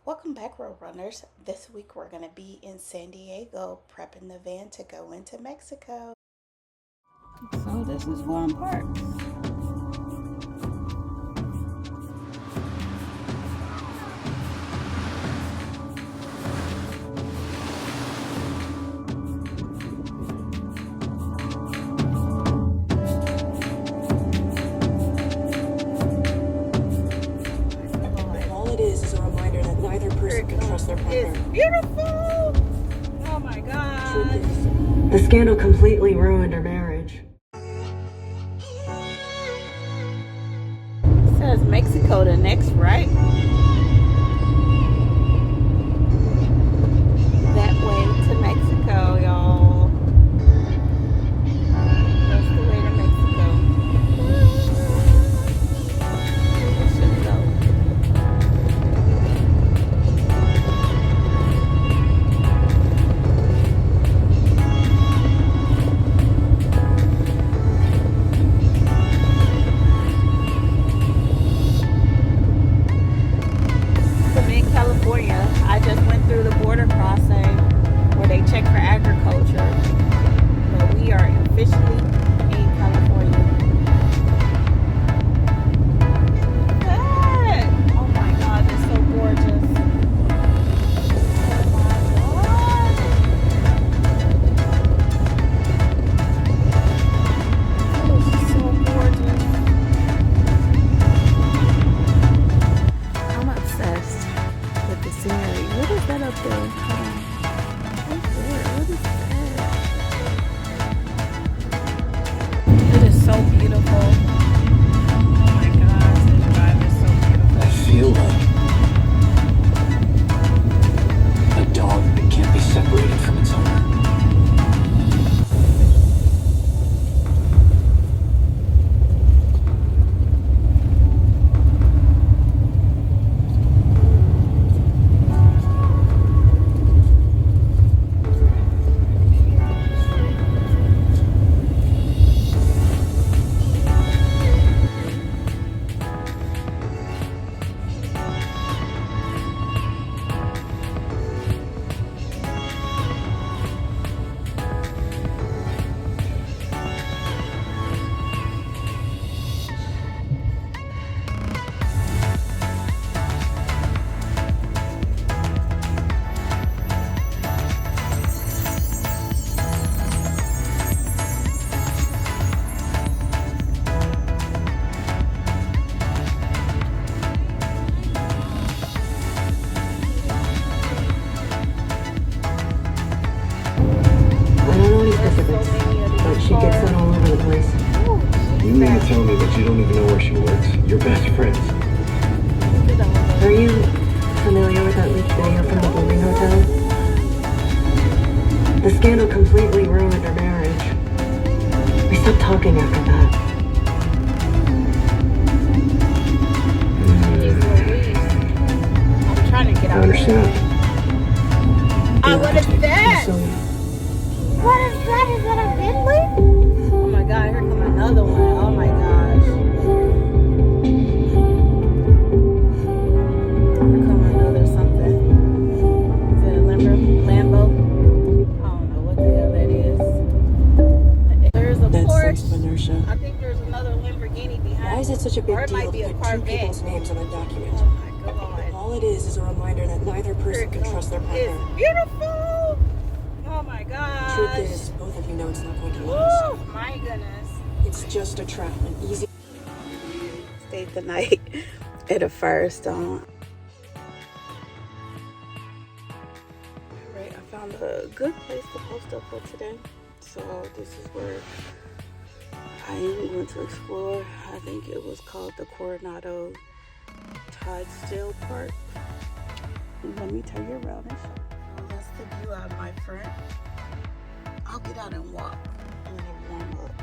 Welcome back, Road Runners. This week we're going to be in San Diego, prepping the van to go into Mexico. So this is Warren Park. It's beautiful. Oh my God. The scandal completely ruined her marriage. It says Mexico the next, right? That way to Mexico, y'all. That's the way to Mexico. We should go. California. I just went through the border crossing where they check for agriculture. But we are officially in California. Look at that! Oh my God, it's so gorgeous. Oh my God. This is so gorgeous. I'm obsessed. The scenery. What is that up there? Hold on. Right there. What is that? It is so beautiful. Oh my gosh, this drive is so beautiful. I feel like a dog that can't be separated from its owner. She gets that all over the place. You mean to tell me that you don't even know where she works? Your best friends. Are you familiar with that leaked video from the bowling hotel? The scandal completely ruined her marriage. We stopped talking after that. I'm trying to get out. I understand. What is that? What is that? Is that a VanLife? Oh my God, here comes another one. Oh my gosh. Here comes another something. Is it a Lambo? I don't know what the hell that is. There's a Porsche. Inertia. I think there's another Lamborghini behind. Why is it such a big or it deal might be to a put two Corvette. people's names on a document? Oh my God. All it is a reminder that neither person can trust their partner. It's beautiful. Oh my gosh. The truth is, both of you know it's not going to Woo, last. my goodness. It's just a trap, an easy... Stayed the night at a Firestone. Right, I found a good place to post up for today. So this is where I am going to explore. I think it was called the Coronado Still Park. Let me turn you around and show you. Oh, that's the view out of my front. I'll get out and walk and then warm up.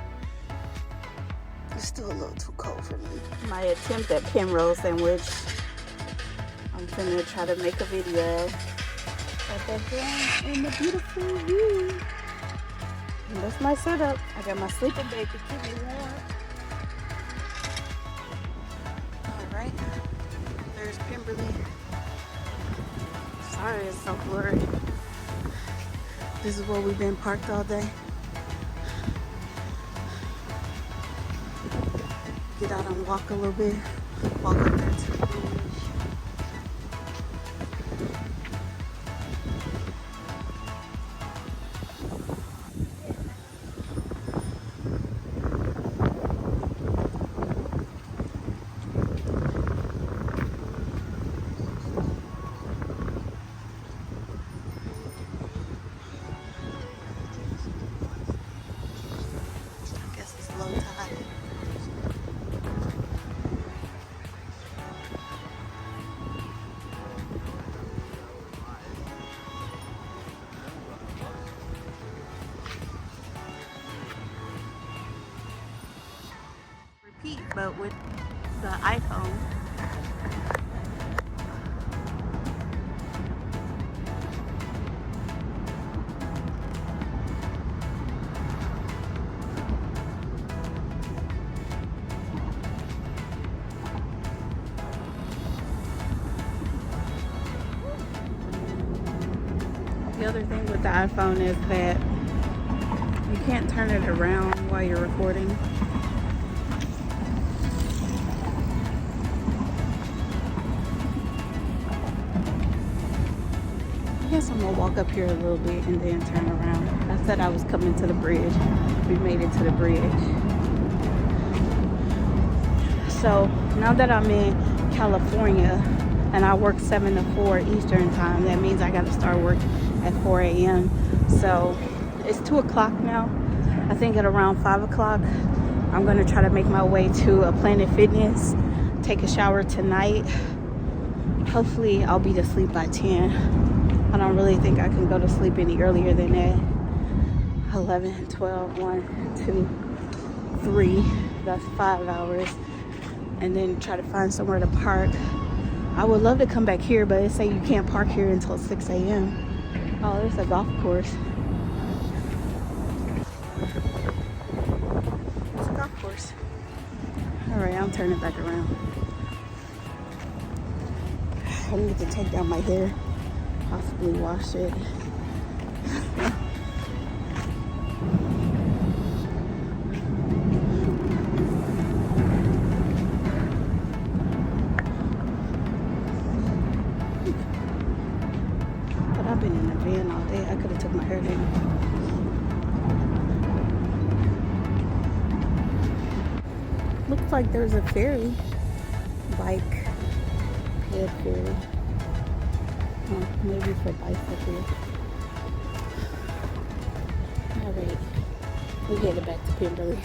It's still a little too cold for me. My attempt at Penrose sandwich. I'm gonna try to make a video of the ground and the beautiful view. And that's my setup. I got my sleeping bag to keep me warm. All right, there's Pemberley. Sorry, it's so blurry. This is where we've been parked all day. Get out and walk a little bit. Walk up there to the bridge. I guess it's low tide. Repeat, but with the iPhone. The other thing with the iPhone is that you can't turn it around while you're recording. I guess I'm gonna walk up here a little bit and then turn around. I said I was coming to the bridge. We made it to the bridge. So now that I'm in California and I work 7 to 4 Eastern time, that means I gotta start work at 4 a.m. So it's 2 o'clock now. I think at around 5 o'clock, I'm gonna try to make my way to a Planet Fitness, take a shower tonight. Hopefully I'll be to sleep by 10. I don't really think I can go to sleep any earlier than that. 11, 12, 1, 2, 3. That's 5 hours. And then try to find somewhere to park. I would love to come back here, but it say you can't park here until 6 a.m. Oh, there's a golf course. It's a golf course. All right, I'm turning back around. I need to take down my hair. Possibly wash it. But I've been in the van all day. I could have took my hair down. Looks like there's a ferry. Bike. Head ferry. Oh, maybe for bicycles. Alright, we headed back to Pemberley.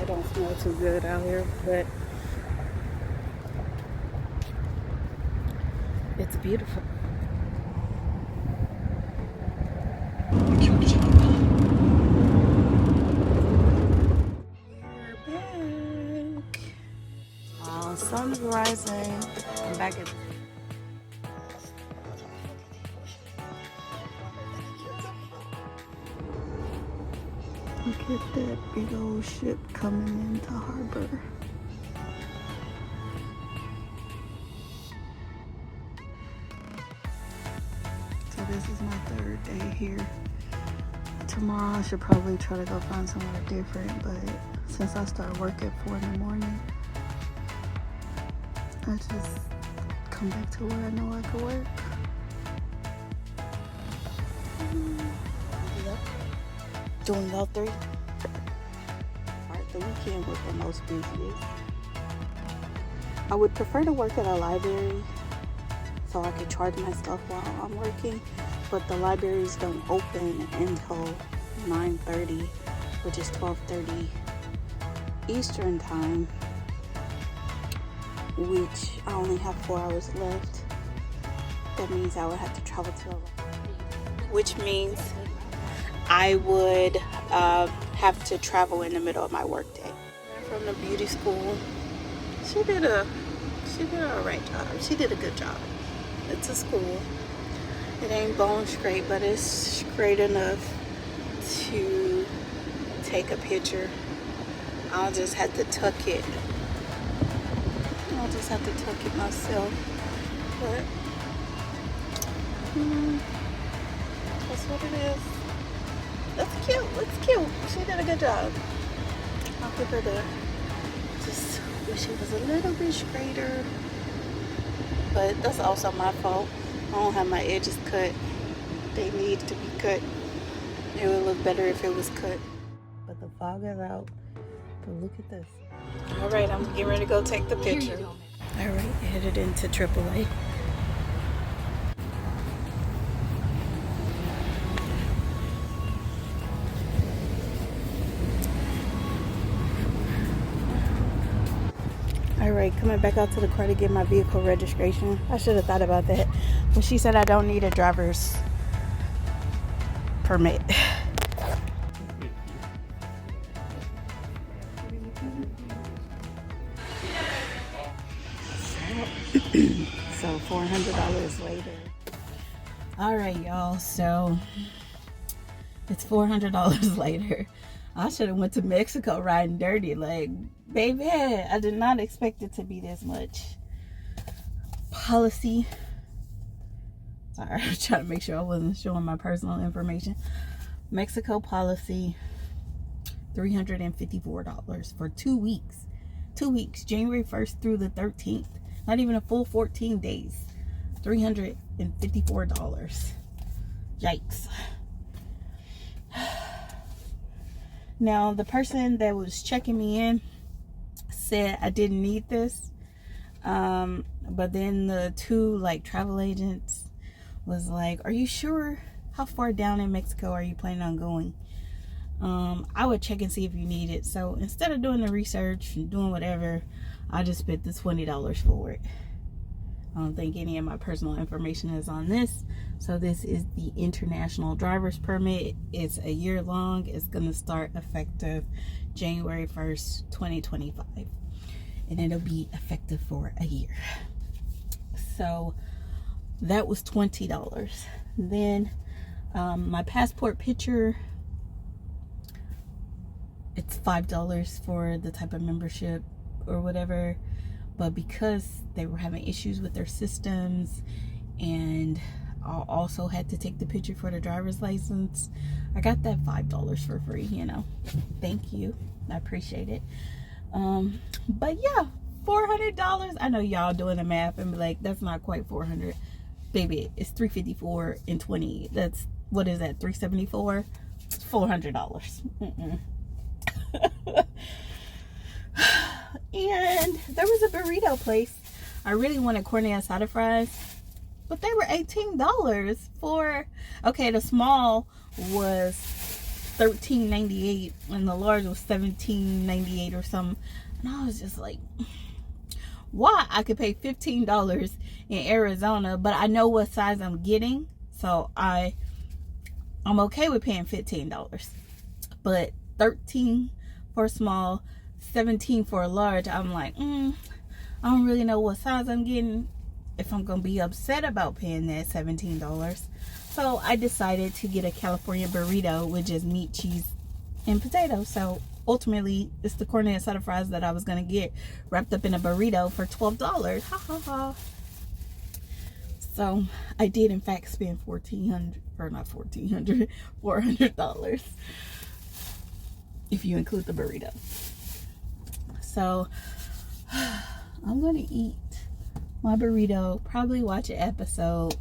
It don't smell too good out here, but it's beautiful. We're back. Sun's rising. I'm back at look at that big old ship coming into harbor. So this is my 3rd day here. Tomorrow I should probably try to go find somewhere different, but since I start work at 4 in the morning, I just come back to where I know I can work. Doing all 3. Alright, the weekend was the most busiest. I would prefer to work at a library so I could charge my stuff while I'm working, but the libraries don't open until 9:30, which is 12:30 Eastern time, which I only have 4 hours left. That means I would have to travel to a which means I would have to travel in the middle of my workday. from the beauty school. She did a alright job. She did a good job. It's a school. It ain't bone straight, but it's straight enough to take a picture. I'll just have to tuck it. I'll just have to tuck it myself. But that's what it is. That's cute. It's cute. She did a good job. I'll give her the. Just wish it was a little bit straighter. But that's also my fault. I don't have my edges cut. They need to be cut. It would look better if it was cut. But the fog is out. But look at this. All right, I'm getting ready to go take the picture. All right, headed into AAA. All right, coming back out to the car to get my vehicle registration. I should have thought about that. But she said I don't need a driver's permit. So $400 later. All right, y'all. So it's $400 later. I should have went to Mexico riding dirty. Like, baby, I did not expect it to be this much. Policy. Sorry, I was trying to make sure I wasn't showing my personal information. Mexico policy, $354 for 2 weeks. 2 weeks, January 1st through the 13th. Not even a full 14 days. $354. Yikes. Now, the person that was checking me in said I didn't need this. But then the two travel agents was like, are you sure? How far down in Mexico are you planning on going? I would check and see if you need it. So instead of doing the research and doing whatever, I just spent the $20 for it. I don't think any of my personal information is on this. So this is the international driver's permit. It's a year long. It's going to start effective January 1st, 2025. And it'll be effective for a year. So that was $20. Then my passport picture, it's $5 for the type of membership or whatever. But because they were having issues with their systems, and I also had to take the picture for the driver's license, I got that $5 for free, you know. Thank you. I appreciate it. But yeah, $400. I know y'all doing the math and be like, that's not quite 400. Baby, it's 354 and 20. That's, what is that, 374? It's $400. And there was a burrito place. I really wanted corn asada fries, but they were $18 for, okay, the small was $13.98 and the large was $17.98 or something. And I was just like, why? I could pay $15 in Arizona, but I know what size I'm getting, so I'm okay with paying $15. But $13 for a small, $17 for a large, I'm like, I don't really know what size I'm getting, if I'm gonna be upset about paying that $17. So I decided to get a California burrito with just meat, cheese, and potatoes. So ultimately, it's the corn asada fries that I was gonna get wrapped up in a burrito for $12. Ha ha ha. So I did in fact spend $400 if you include the burrito. So I'm gonna eat my burrito, probably watch an episode,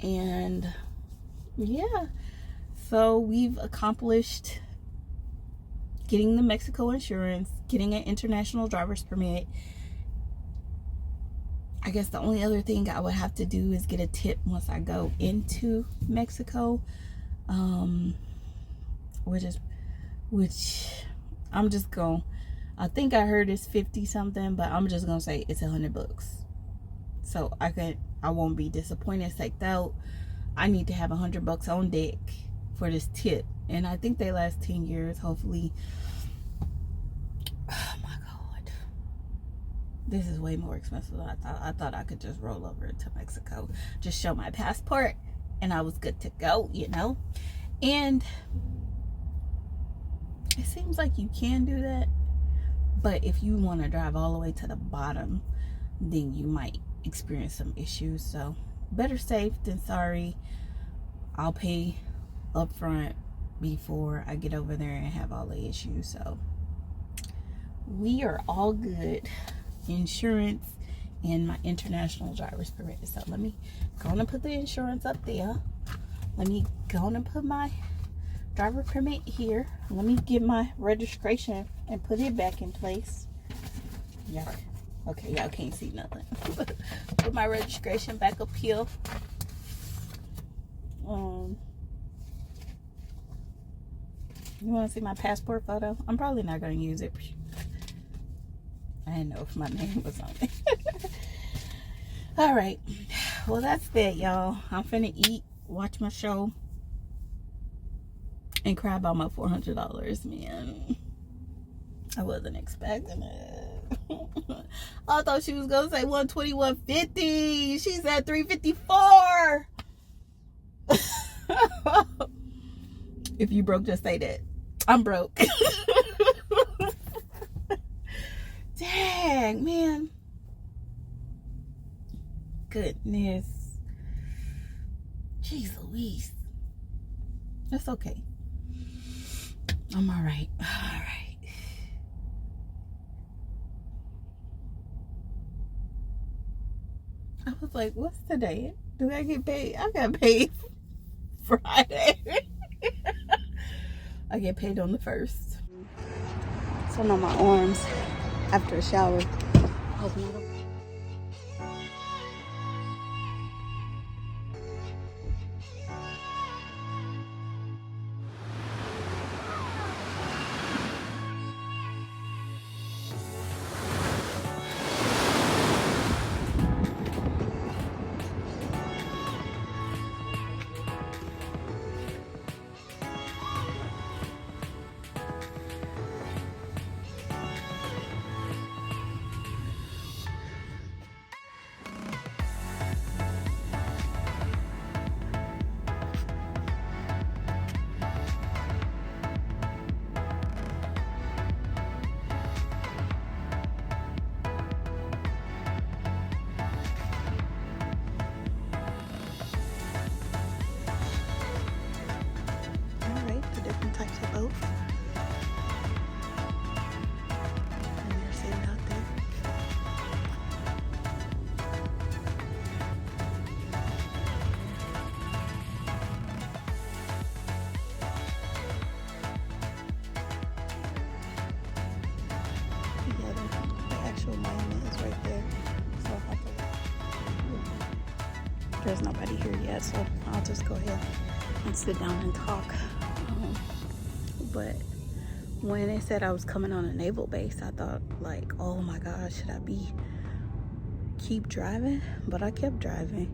and yeah. So we've accomplished getting the Mexico insurance, getting an international driver's permit. I guess the only other thing I would have to do is get a tip once I go into Mexico, which I'm just going, I think I heard it's 50 something, but I'm just gonna say it's $100. So I won't be disappointed, psyched out. I need to have $100 on deck for this tip, and I think they last 10 years. Hopefully This is way more expensive than I thought. I thought I could just roll over to Mexico, just show my passport, and I was good to go, you know? And it seems like you can do that, but if you want to drive all the way to the bottom, then you might experience some issues. So better safe than sorry. I'll pay up front before I get over there and have all the issues. So we are all good. Insurance and my international driver's permit. So let me go on and put the insurance up there. Let me go on and put my driver permit here. Let me get my registration and put it back in place. Yeah. Okay, y'all can't see nothing. Put my registration back up here. You want to see my passport photo? I'm probably not going to use it. I didn't know if my name was on it. All right. Well, that's it, y'all. I'm finna eat, watch my show, and cry about my $400, man. I wasn't expecting it. I thought she was gonna say 120, 150. She said 354. If you broke, just say that. I'm broke. Dang, man. Goodness. Jeez Louise. That's okay. I'm all right. All right. I was like, what's today? Do I get paid? I got paid Friday. I get paid on the 1st. So now my arms after a shower. There's nobody here yet, so I'll just go ahead and sit down and talk. But when they said I was coming on a naval base, I thought like, oh my gosh, should I keep driving? But I kept driving,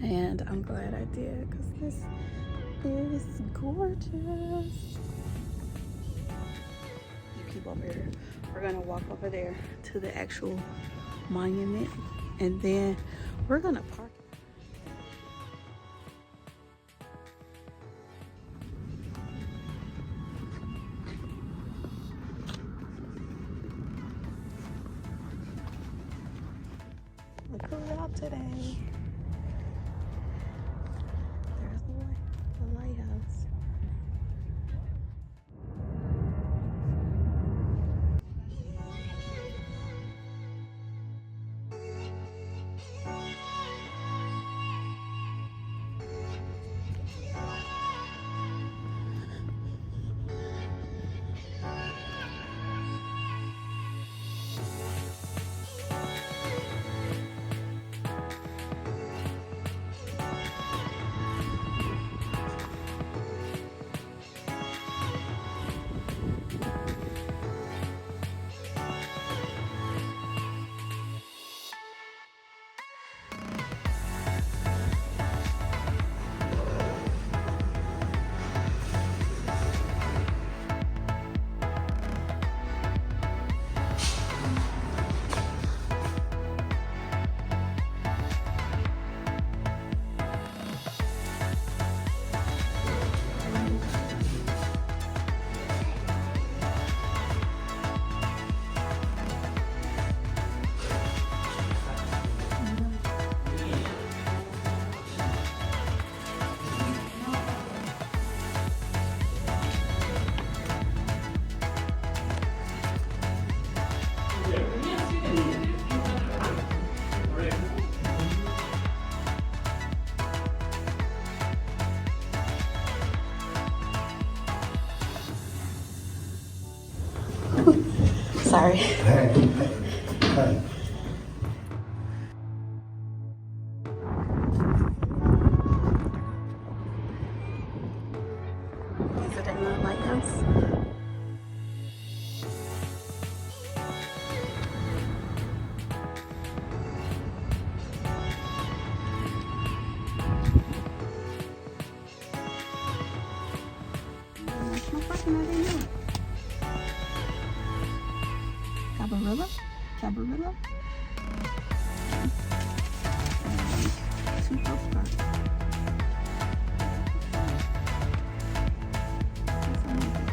and I'm glad I did, because this is gorgeous. You keep over here. We're gonna walk over there to the actual monument, and then we're gonna park. Look who's out today. There's the lighthouse. sorry. Hey. Is it another lighthouse? National Park, and I didn't know it. Cabarilla? Cabarilla? And 2 postcards.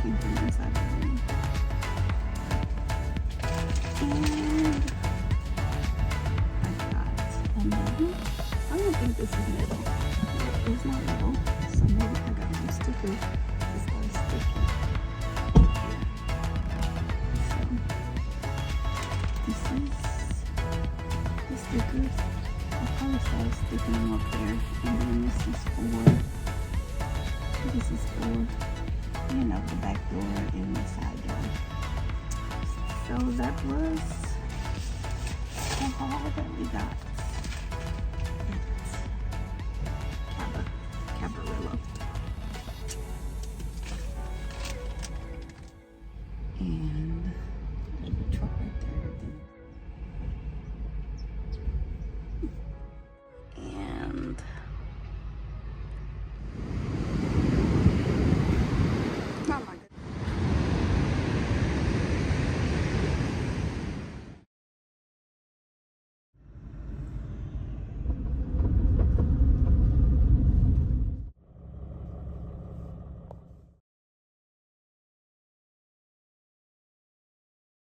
Came from inside the room. And I got a maybe. I don't think this is middle. It's not middle. So maybe I got some stickers. It's got a sticky. So this is the stickers. I probably started sticking them up there. And then this is for you know, the back door and the side door. So that was the haul that we got.